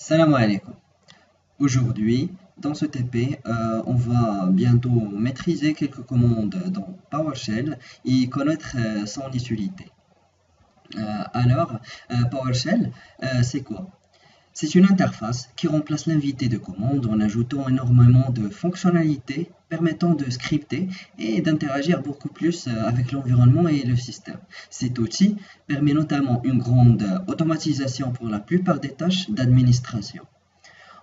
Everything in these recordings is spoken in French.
Salam alaikum. Aujourd'hui, dans ce TP, on va bientôt maîtriser quelques commandes dans PowerShell et connaître son utilité. PowerShell, c'est quoi? C'est une interface qui remplace l'invité de commande en ajoutant énormément de fonctionnalités permettant de scripter et d'interagir beaucoup plus avec l'environnement et le système. Cet outil permet notamment une grande automatisation pour la plupart des tâches d'administration.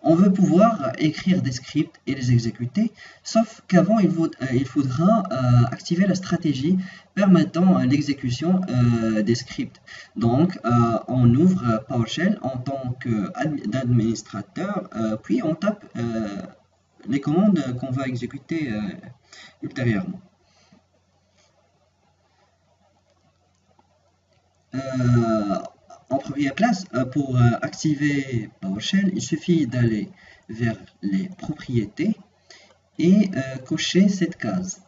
On veut pouvoir écrire des scripts et les exécuter, sauf qu'avant il faudra activer la stratégie permettant l'exécution des scripts. Donc on ouvre PowerShell en tant qu'administrateur, puis on tape les commandes qu'on va exécuter ultérieurement. En première place, pour activer PowerShell, il suffit d'aller vers les propriétés et cocher cette case.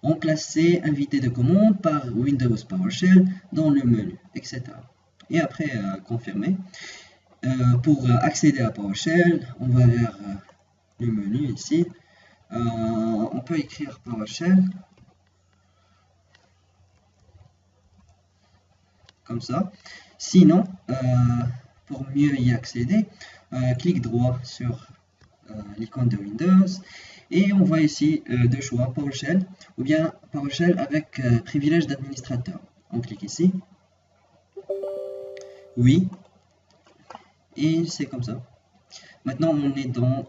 Remplacer invité de commande par Windows PowerShell dans le menu, etc. Et après, confirmer. Pour accéder à PowerShell, on va vers le menu ici. On peut écrire PowerShell comme ça. Sinon, pour mieux y accéder, clique droit sur l'icône de Windows et on voit ici deux choix, PowerShell ou bien PowerShell avec privilège d'administrateur. On clique ici, oui, et c'est comme ça. Maintenant on est dans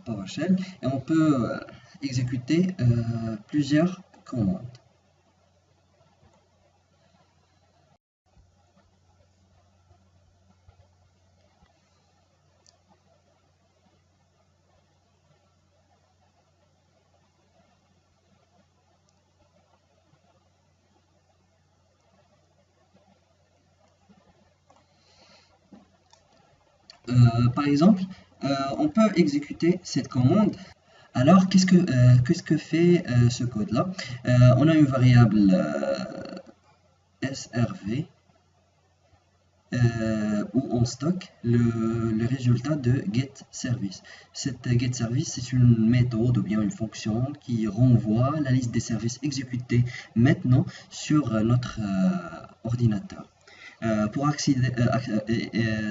PowerShell et on peut exécuter plusieurs commandes. Par exemple, on peut exécuter cette commande. Alors, qu'est-ce que fait ce code-là? On a une variable srv où on stocke le résultat de getService. Cette getService, c'est une méthode ou bien une fonction qui renvoie la liste des services exécutés maintenant sur notre ordinateur. Pour accéder à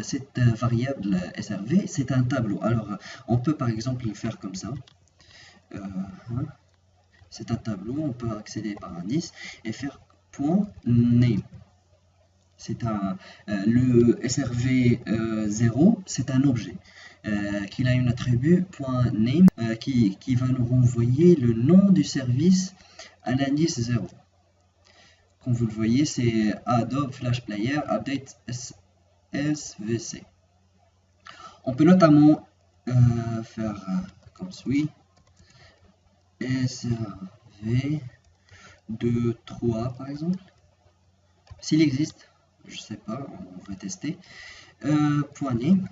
cette variable srv, c'est un tableau. Alors, on peut par exemple le faire comme ça. C'est un tableau, on peut accéder par indice et faire .name. C'est le srv0, c'est un objet qui a un attribut .name qui va nous renvoyer le nom du service à l'indice 0. Comme vous le voyez, c'est Adobe Flash Player Update SVC. On peut notamment faire comme suit srv 2, 3 par exemple. S'il existe, je sais pas, on va tester. .name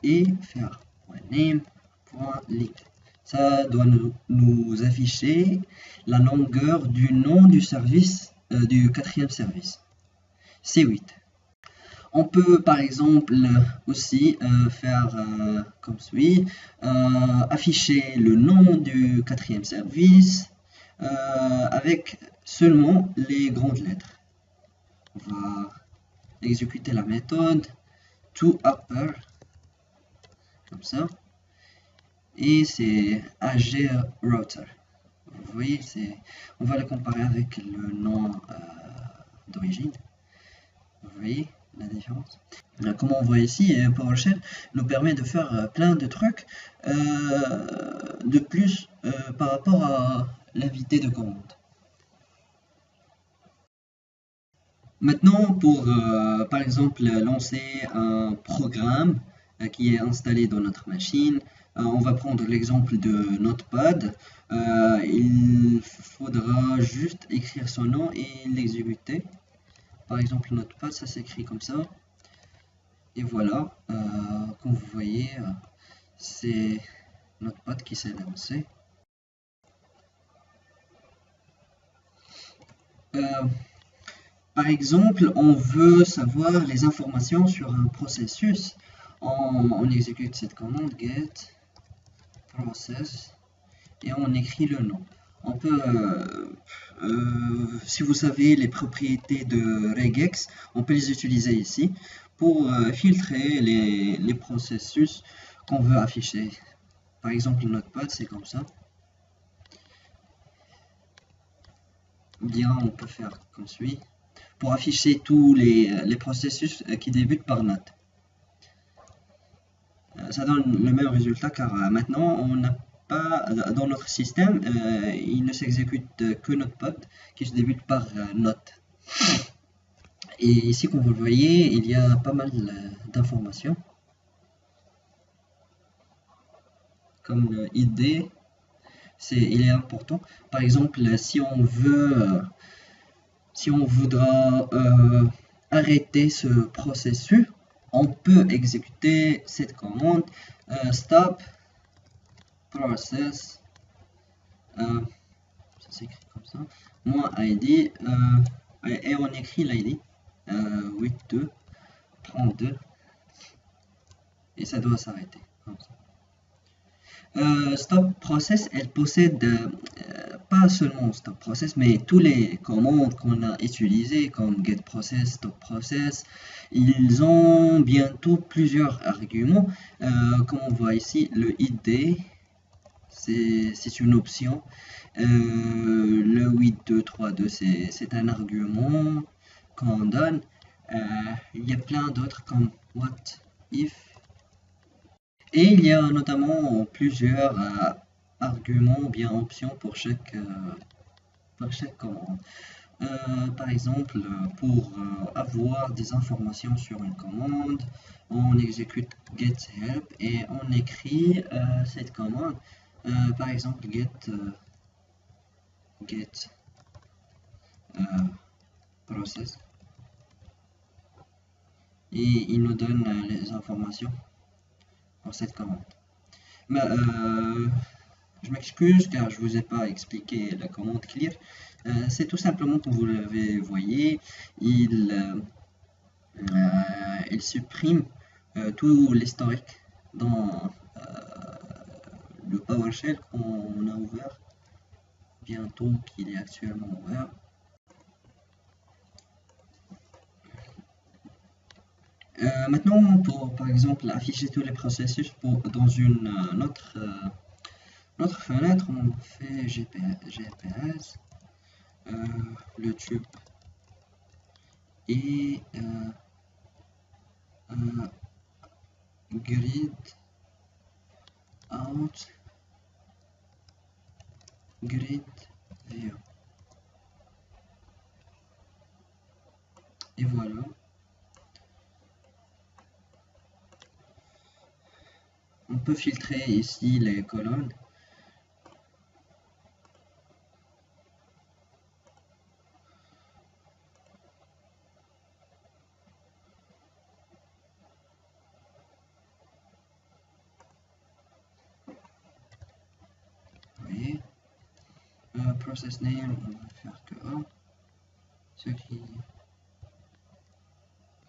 et faire .name.link. Ça doit nous afficher la longueur du nom du service, du quatrième service. C8. On peut par exemple aussi faire comme suit, afficher le nom du quatrième service avec seulement les grandes lettres. On va exécuter la méthode toUpper comme ça. Et c'est AGRouter. Vous voyez, on va le comparer avec le nom d'origine. Vous voyez la différence? Comme on voit ici, PowerShell nous permet de faire plein de trucs de plus par rapport à l'invité de commande. Maintenant, pour par exemple lancer un programme qui est installé dans notre machine, on va prendre l'exemple de Notepad. Il faudra juste écrire son nom et l'exécuter. Par exemple, Notepad, ça s'écrit comme ça. Et voilà, comme vous voyez, c'est Notepad qui s'est lancé. Par exemple, on veut savoir les informations sur un processus. On exécute cette commande get process et on écrit le nom. On peut, si vous savez les propriétés de regex, on peut les utiliser ici pour filtrer les processus qu'on veut afficher. Par exemple, Notepad, c'est comme ça. Bien, on peut faire comme suit pour afficher tous les processus qui débutent par note. Ça donne le même résultat car maintenant on n'a pas dans notre système, il ne s'exécute que Notepad qui se débute par note. Et ici, comme vous le voyez, il y a pas mal d'informations comme le ID, il est important. Par exemple, si on voudra arrêter ce processus, on peut exécuter cette commande stop process, ça s'écrit comme ça, moins ID, et on écrit l'ID 8232 et ça doit s'arrêter comme ça. Stop process, elle possède pas seulement stop process, mais tous les commandes qu'on a utilisées comme get process, stop process, ils ont bientôt plusieurs arguments. Comme on voit ici, le id, c'est une option. Le 8232, c'est un argument qu'on donne. Il y a plein d'autres comme what if. Et il y a notamment plusieurs arguments ou bien options pour chaque commande. Par exemple, pour avoir des informations sur une commande, on exécute get help et on écrit cette commande. Par exemple, get process. Et il nous donne les informations pour cette commande. Mais, je m'excuse car je ne vous ai pas expliqué la commande clear. C'est tout simplement, comme vous l'avez voyez, il supprime tout l'historique dans le PowerShell qu'on a ouvert, bientôt qu'il est actuellement ouvert. Maintenant, pour par exemple afficher tous les processus dans une autre fenêtre, on fait GPS, le tube et grid out, grid view. Et voilà. On peut filtrer ici les colonnes. Vous voyez, process name, on va faire que 1. Ce qui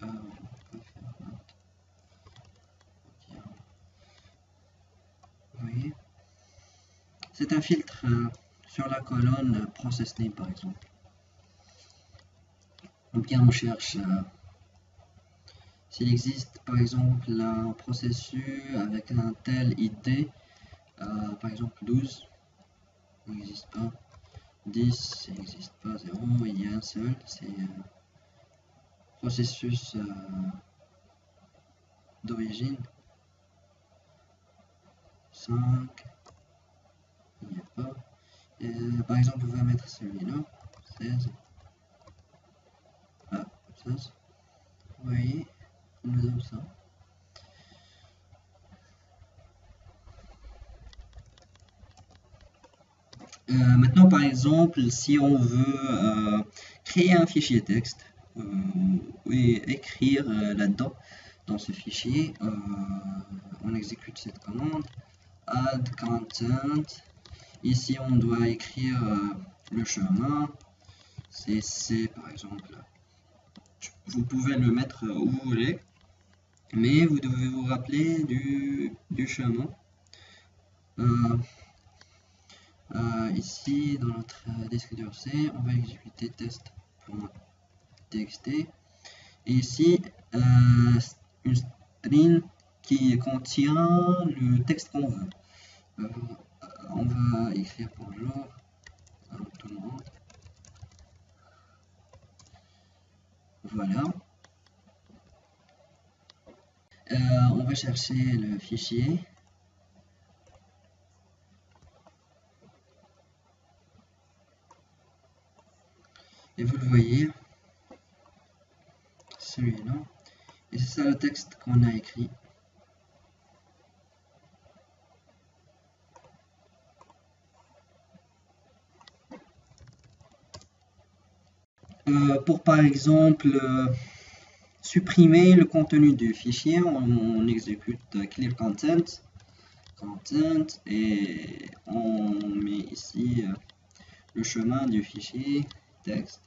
on peut faire note. Vous voyez, c'est un filtre sur la colonne process name par exemple. Ou bien on cherche s'il existe par exemple un processus avec un tel ID, par exemple 12, il n'existe pas, 10, il n'existe pas, 0, il y a un seul, c'est processus d'origine, 5, il n'y a pas, et, par exemple on va mettre celui-là, 16, 16, vous voyez, on nous donne ça. Maintenant, par exemple, si on veut créer un fichier texte et écrire là-dedans, dans ce fichier, on exécute cette commande, add content. Ici, on doit écrire le chemin, cc par exemple Vous pouvez le mettre où vous voulez, mais vous devez vous rappeler du chemin. Ici, dans notre descripteur C, on va exécuter test.txt. Et ici, une string qui contient le texte qu'on veut. On va écrire bonjour à tout le monde. Voilà. On va chercher le fichier. Et vous le voyez, celui-là. Et c'est ça le texte qu'on a écrit. Pour par exemple supprimer le contenu du fichier, on exécute clear content et on met ici le chemin du fichier texte.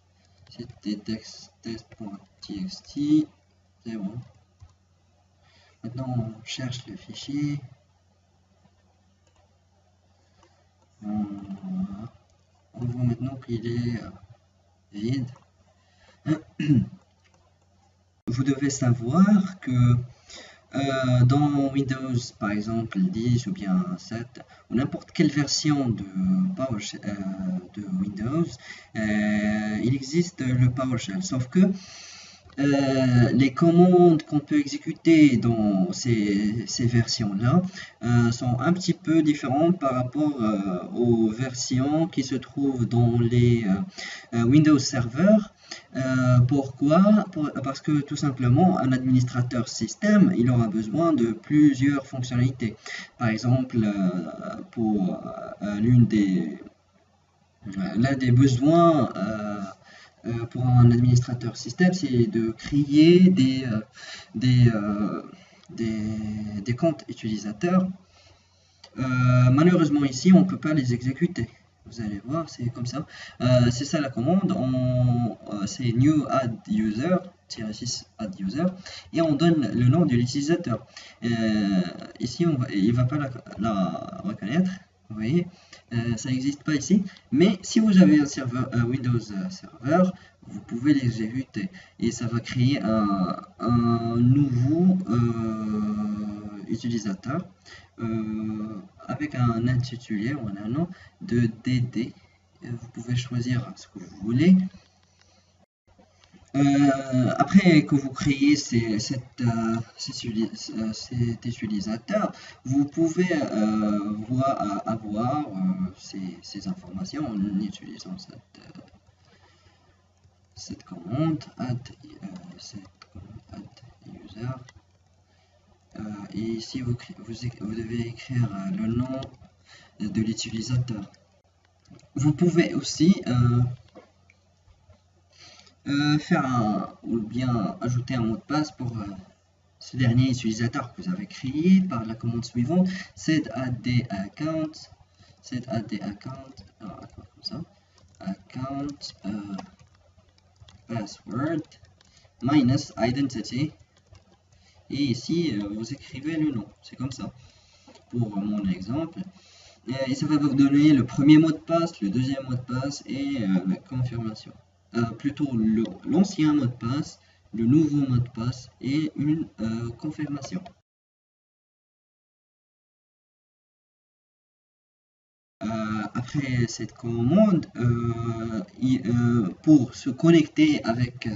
C'était test.txt, c'est bon. Maintenant on cherche le fichier. On voit maintenant qu'il est vide. Vous devez savoir que dans Windows, par exemple 10 ou bien 7, ou n'importe quelle version de Windows, il existe le PowerShell, sauf que les commandes qu'on peut exécuter dans ces versions-là sont un petit peu différentes par rapport aux versions qui se trouvent dans les Windows Server. Pourquoi? Parce que tout simplement, un administrateur système, il aura besoin de plusieurs fonctionnalités. Par exemple, pour l'un des besoins pour un administrateur système, c'est de créer des comptes utilisateurs. Malheureusement ici, on ne peut pas les exécuter. Vous allez voir, c'est comme ça. C'est ça la commande. C'est new add user -6 add user et on donne le nom de l'utilisateur. Ici, il ne va pas la reconnaître. Vous voyez, ça n'existe pas ici. Mais si vous avez un serveur, Windows Server, vous pouvez l'exécuter et ça va créer un nouveau utilisateur avec un intitulé ou un nom de DD. Vous pouvez choisir ce que vous voulez. Après que vous créez cet utilisateur, vous pouvez avoir ces informations en utilisant cette commande add user. Et ici vous devez écrire le nom de l'utilisateur. Vous pouvez aussi ou bien ajouter un mot de passe pour ce dernier utilisateur que vous avez créé par la commande suivante set_add_account comme ça, account password -identity. Et ici, vous écrivez le nom. C'est comme ça. Pour mon exemple. Et ça va vous donner le premier mot de passe, le deuxième mot de passe et la confirmation. Plutôt l'ancien mot de passe, le nouveau mot de passe et une confirmation. Après cette commande, pour se connecter avec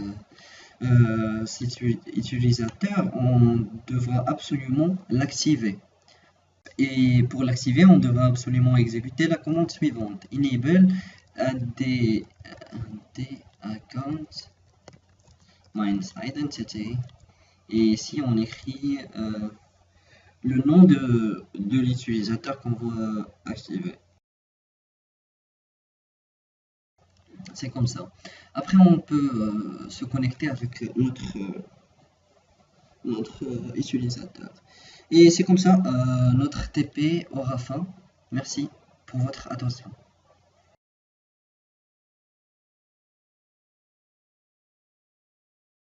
cet utilisateur, on devra absolument l'activer. Et pour l'activer, on devra absolument exécuter la commande suivante. Enable add_account -identity. Et ici, on écrit le nom de l'utilisateur qu'on veut activer. C'est comme ça. Après, on peut se connecter avec notre utilisateur. Et c'est comme ça, notre TP aura fin. Merci pour votre attention.